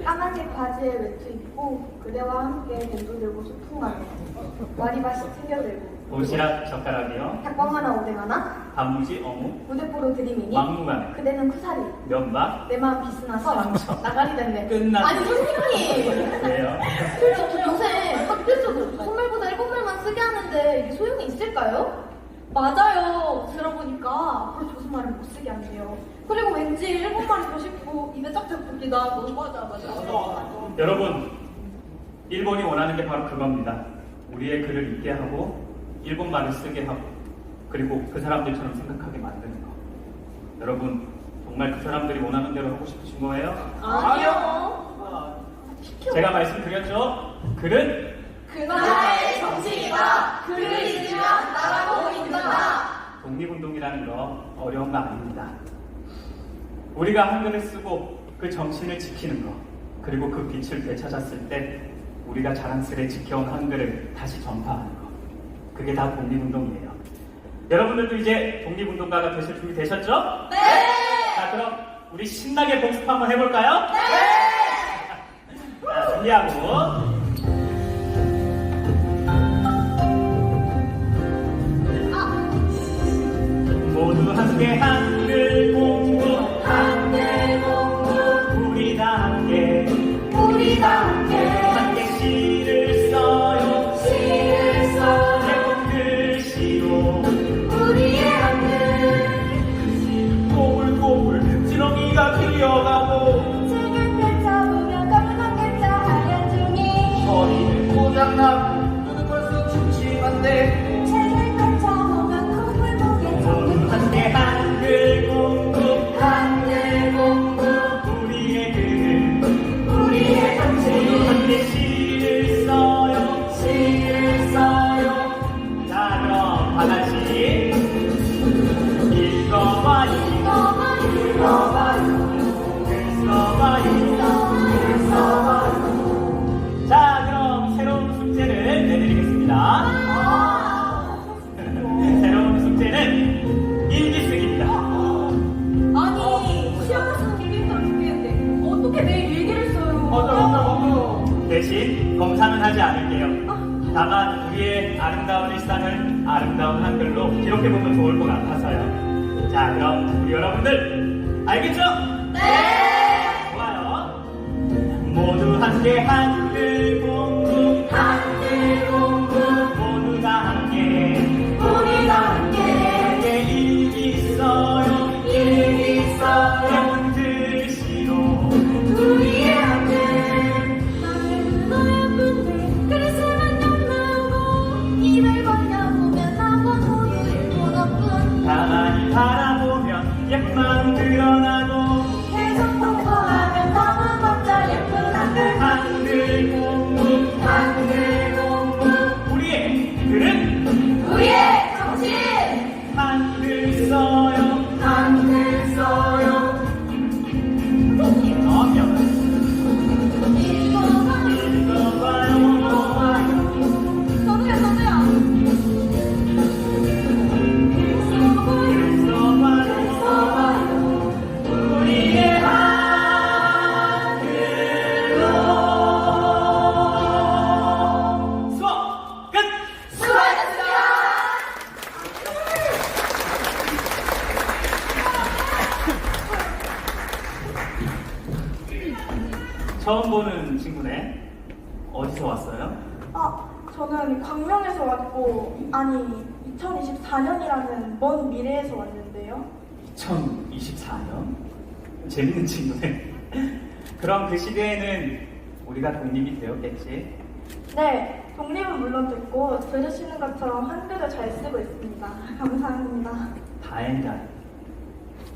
까만색 바지에 외투 입고 그대와 함께 벤도 들고 소풍 가네. 와리바시 챙겨 들고 도시락 젓가락이요. 닭광 하나 오뎅 하나 단무지 어묵. 무대뽀로 들이미니 막무가내. 그대는 쿠사리 면박. 내 마음 비스나서 나가리 됐네. 끝났어. 아니 선생님 왜요? 요새 학교에서도 6말보다 7말만 쓰게 하는데 이게 소용이 있을까요? 맞아요. 들어보니까 앞으로 조선말을 못 쓰게 한대요. 그리고 왠지 일본말이 더 쉽고 입에 짝짝 붙기도 하고. 맞아. 여러분, 일본이 원하는 게 바로 그겁니다. 우리의 글을 읽게 하고 일본말을 쓰게 하고 그리고 그 사람들처럼 생각하게 만드는 거. 여러분, 정말 그 사람들이 원하는 대로 하고 싶으신 거예요? 아니요. 제가 말씀드렸죠? 글은 그 나라의 정치이다. 글을 읽으면 나라고 인정한다. 독립운동이라는 거 어려운 거 아닙니다. 우리가 한글을 쓰고 그 정신을 지키는 거, 그리고 그 빛을 되찾았을 때 우리가 자랑스레 지켜온 한글을 다시 전파하는 거, 그게 다 독립운동이에요. 여러분들도 이제 독립운동가가 되실 준비 되셨죠? 네. 자, 그럼 우리 신나게 복습 한번 해볼까요? 네. 자, 준비하고 모두 함께 한글 공부 우리 다 함께 함께 시를 써요 예쁜 글씨로 우리의 한글 꼬불꼬불 지렁이가 뛰어가고 책을 펼쳐보면 검은 글자 하얀 종이 허리는 고장나고 눈은 벌써 침침한데 책을 펼쳐보면 거울목에 모두 함께 한글 공부 우리의 글을 우리의 정치 모두 함께 시를 써요 자, 그럼 다같이 읽어봐요 글 써봐요 자, 그럼 새로운 숙제를 내드리겠습니다. 새로운 숙제는 일기쓰기입니다. 아니 시험에서는 일기도 안 쓰겠는데 어떻게 매일 일기를 써요? 맞아. 대신 검사는 하지 않을게요. 다만 우리의 아름다운 일상을 아름다운 한글로 기록해보면 좋을 것 같아서요. 자, 그럼 우리 여러분들 알겠죠? 네! 좋아요. 모두 함께 한글 공부 모두 다 함께 함께 일기 써요 예쁜 글씨로 우리의 한글 나는 너 예쁜데 글쓰면 영 나오고 입을 벌려보면 나와 모두 일본 없군 가만히 바라보면 예쁜 마음 드러나고 계속 공부하면 너무 멋져 예쁜 한글 한글 공부 우리의 글은 우리의 정신 한글 써요 처음 보는 친구네. 어디서 왔어요? 저는 광명에서 왔고, 아니, 2024년이라는 먼 미래에서 왔는데요. 2024년? 재밌는 친구네. 그럼 그 시대에는 우리가 독립이 되었겠지? 네, 독립은 물론 됐고, 들으시는 것처럼 한글을 잘 쓰고 있습니다. 감사합니다. 다행이다.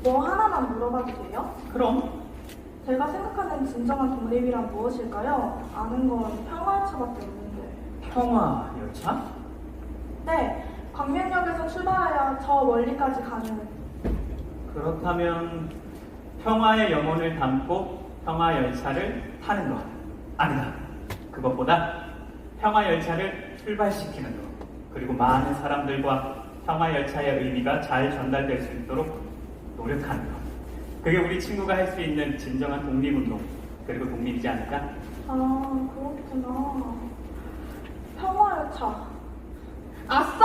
뭐 하나만 물어봐도 돼요? 그럼 제가 생각하는 진정한 독립이란 무엇일까요? 아는 건 평화열차밖에 없는데. 평화 열차? 네, 광명역에서 출발하여 저 멀리까지 가는. 그렇다면 평화의 영혼을 담고 평화 열차를 타는 것. 아니다. 그것보다 평화 열차를 출발시키는 것. 그리고 많은 사람들과 평화 열차의 의미가 잘 전달될 수 있도록 노력하는 것. 그게 우리 친구가 할 수 있는 진정한 독립운동, 그리고 독립이지 않을까? 아, 그렇구나. 평화열차. 아싸!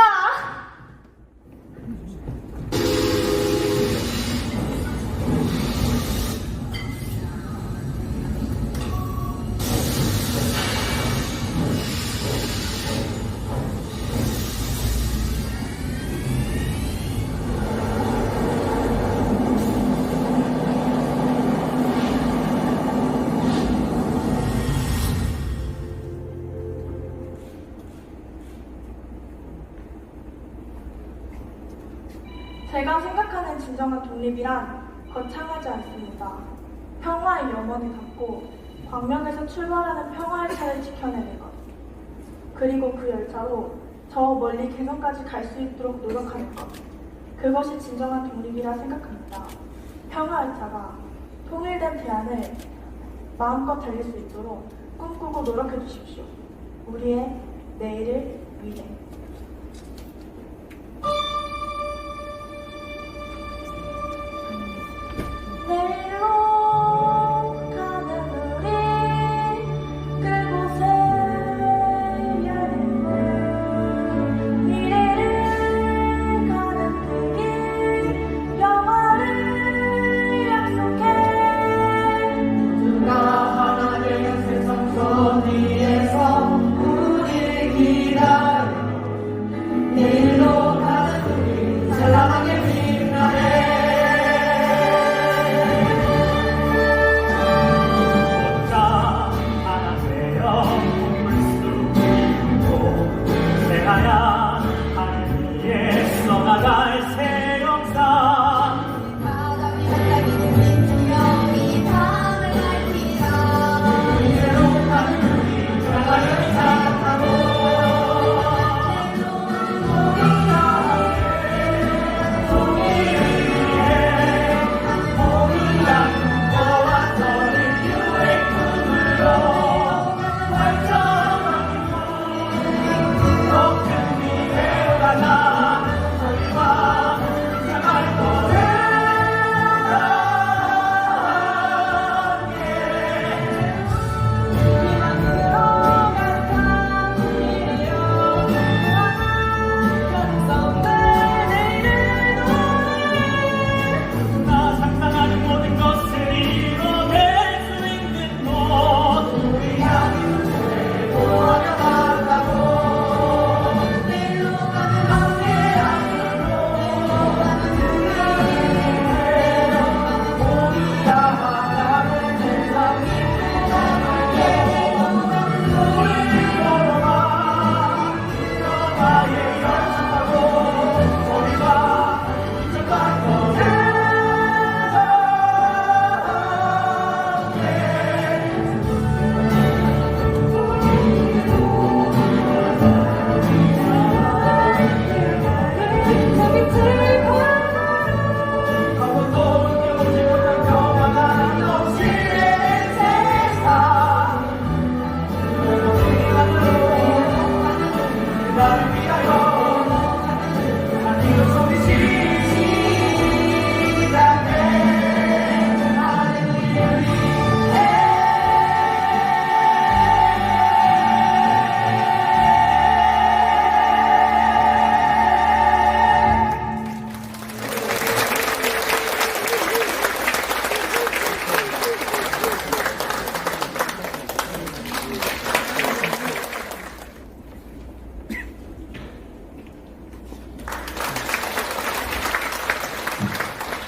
제가 생각하는 진정한 독립이란 거창하지 않습니다. 평화의 염원을 갖고 광명에서 출발하는 평화의 차를 지켜내는 것. 그리고 그 열차로 저 멀리 개성까지 갈 수 있도록 노력하는 것. 그것이 진정한 독립이라 생각합니다. 평화 열차가 통일된 대안을 마음껏 달릴 수 있도록 꿈꾸고 노력해 주십시오. 우리의 내일을 위해. 내일로 가는 우리 그곳에 열리는 미래를 가는 그 길 영화를 약속해 누가 하나의 세상 저 위에서 우리를 기다려 내일로 가는 우리 찬란하게 빛나네 혼자 하나 되어 꿈꿀 수 있고 새하얀 하늘 위에 써나갈 새 영상 바람이 날리는 민투명이 밤을 밝히라 이대로 가는 우리 찬란하게 사랑하고 나 상상하는 모든 것을 이뤄낼 수 있는 곳 우리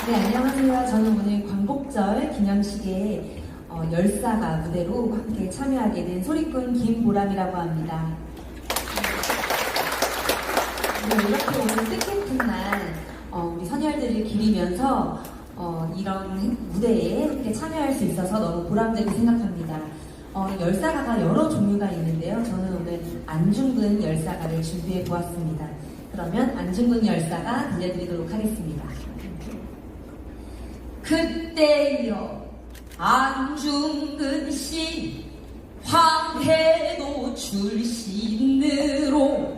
네, 안녕하세요. 저는 오늘 광복절 기념식에 열사가 무대로 함께 참여하게 된 소리꾼 김보람이라고 합니다. 네, 이렇게 오늘 뜻깊은 날 우리 선열들을 기리면서 이런 무대에 함께 참여할 수 있어서 너무 보람되게 생각합니다. 열사가가 여러 종류가 있는데요. 저는 오늘 안중근 열사가를 준비해 보았습니다. 그러면 안중근 열사가 들려드리도록 하겠습니다. 그때여 안중근 씨 황해도 출신으로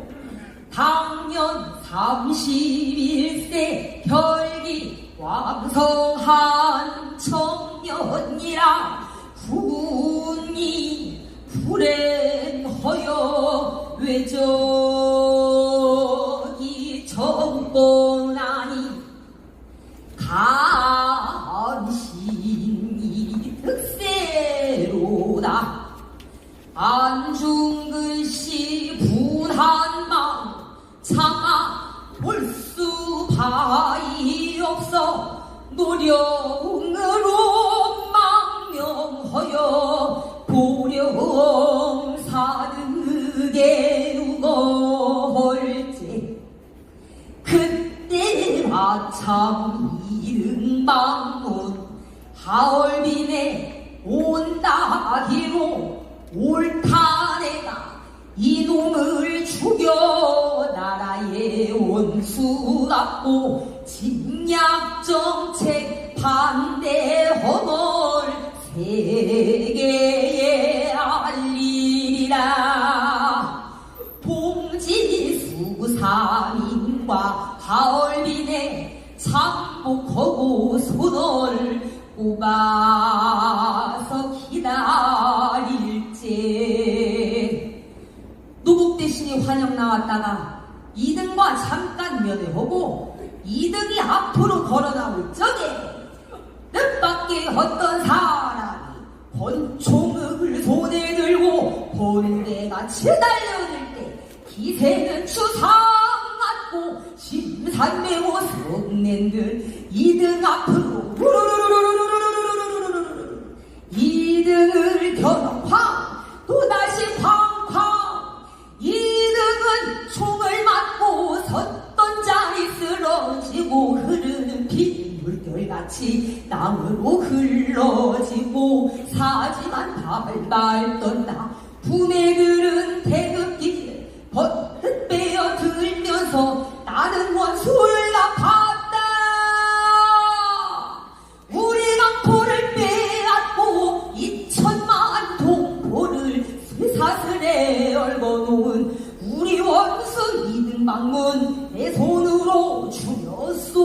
당년 31세 혈기 왕성한 청년이라 훈이 불행허여 외적이 정보나니 간신이 득세로다. 안중근 씨 분한마음 참아 볼 수밖이 없어 노령으로 망명하여 고령 사득에 누걸지 그때 마차 참 이등방문 하얼빈에 온다기로 옳다 내가 이놈을 죽여 나라의 원수답고 침략정책 반대허물 세계에 알리리라. 봉지수 사민과 하얼빈에 참복하고 손을 꼽아서 기다릴지 노국 대신에 환영 나왔다가 2등과 잠깐 면회하고 2등이 앞으로 걸어 나올 적에 뜻밖의 어떤 사람이 권총을 손에 들고 본대같이 달려들 때 기세는 추상같고 심산매고 성낸 듯 2등 앞으로 2등을 겨눠파 또다시 쾅쾅 2등은 총을 맞고 섰던 자리 쓰러지고 흐르는 피 물결같이 땅으로 흘러지고 사지만 발발 떤다. 부매들은 태극기를 버릇 빼어 들면서 나는 원수를 갚았다. 우리 강포를 빼앗고 2천만 동포를 쇠사슬에 얽어놓은 우리 원수 2등 방문 내 손으로 죽였소.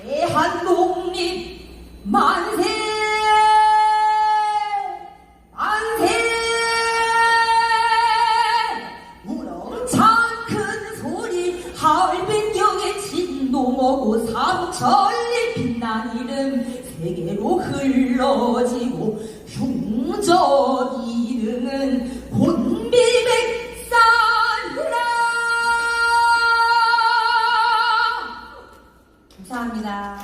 대한독립 만세 만세. 우렁찬 큰 소리 하얼빈경에 진동하고 삼천리 빛난 이름 세계로 흘러지고 흉적 이름은 곤비백산이라. 감사합니다.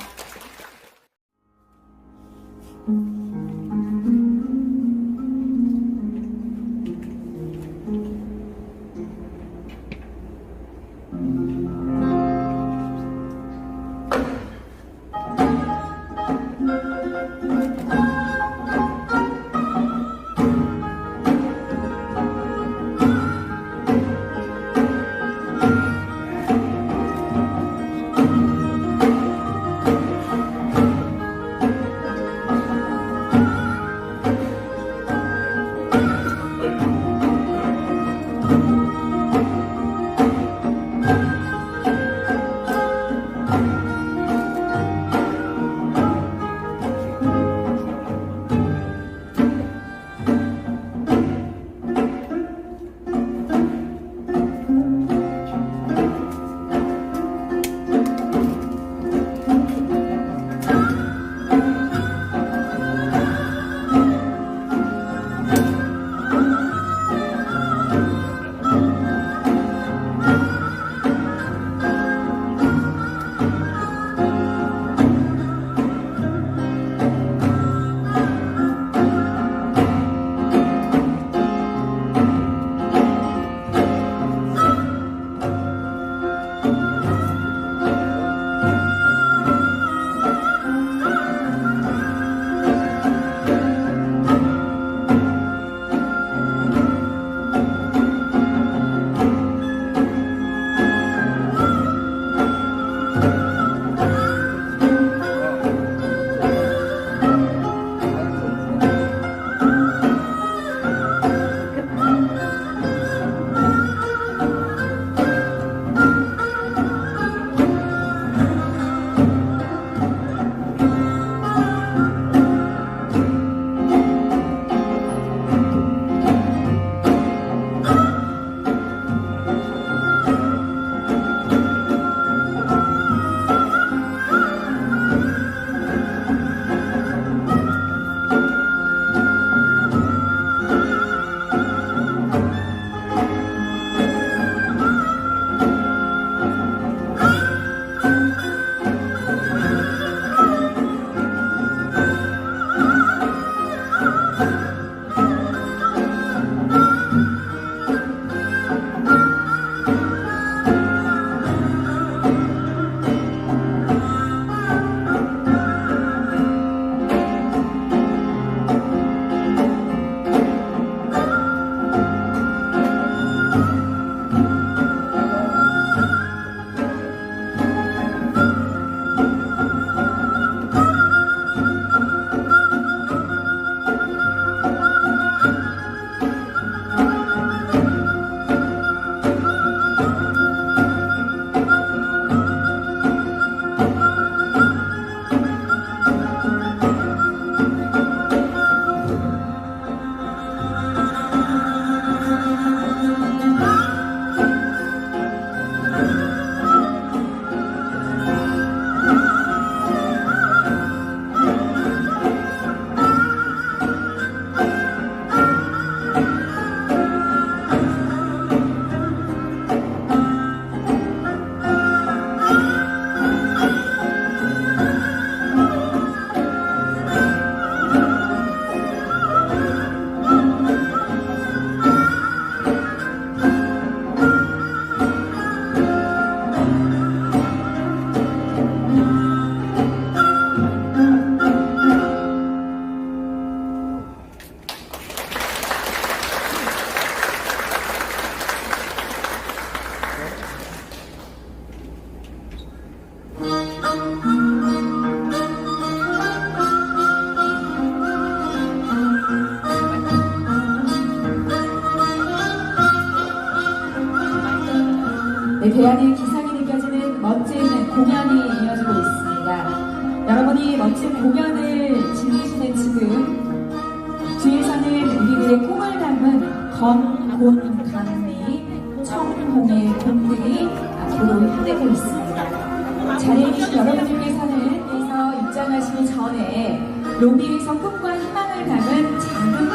네, 대안의 기상이 느껴지는 멋진 공연이 이어지고 있습니다. 여러분이 멋진 공연을 즐기시는 지금 뒤에서는 우리들의 꿈을 담은 건, 곤, 강미, 청홍의 곰들이 앞으로 힘내고 있습니다. 자리에 계신 여러분들께서는 에서 입장하시기 전에 로비에서 꿈과 희망을 담은 작은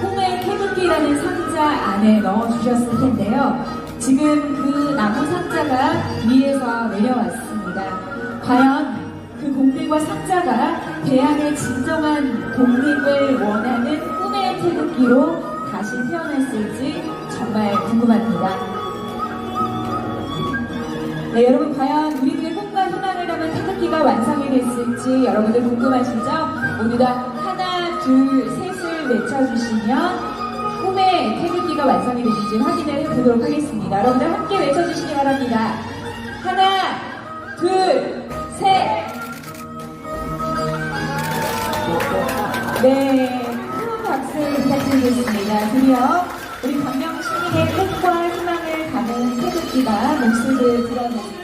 꿈의 태극기라는 상자 안에 넣어주셨을 텐데요. 지금 그 나무 상자가 위에서 내려왔습니다. 과연 그 공들과 상자가 대안의 진정한 독립을 원하는 꿈의 태극기로 다시 태어났을지 정말 궁금합니다. 네, 여러분 과연 우리들의 꿈과 희망을 담은 태극기가 완성이 됐을지 여러분들 궁금하시죠? 모두 다 하나, 둘, 셋을 외쳐주시면 꿈의 태극기가 완성이 됐는지 확인을 해보도록 하겠습니다. 여러분들 함께 외쳐주시기 바랍니다. 하나, 둘, 셋! 네, 큰 박수 부탁드리겠습니다. 드디어 우리 광명 시민의 꿈과 희망을 담은 태극기가 모습을 드러냈습니다.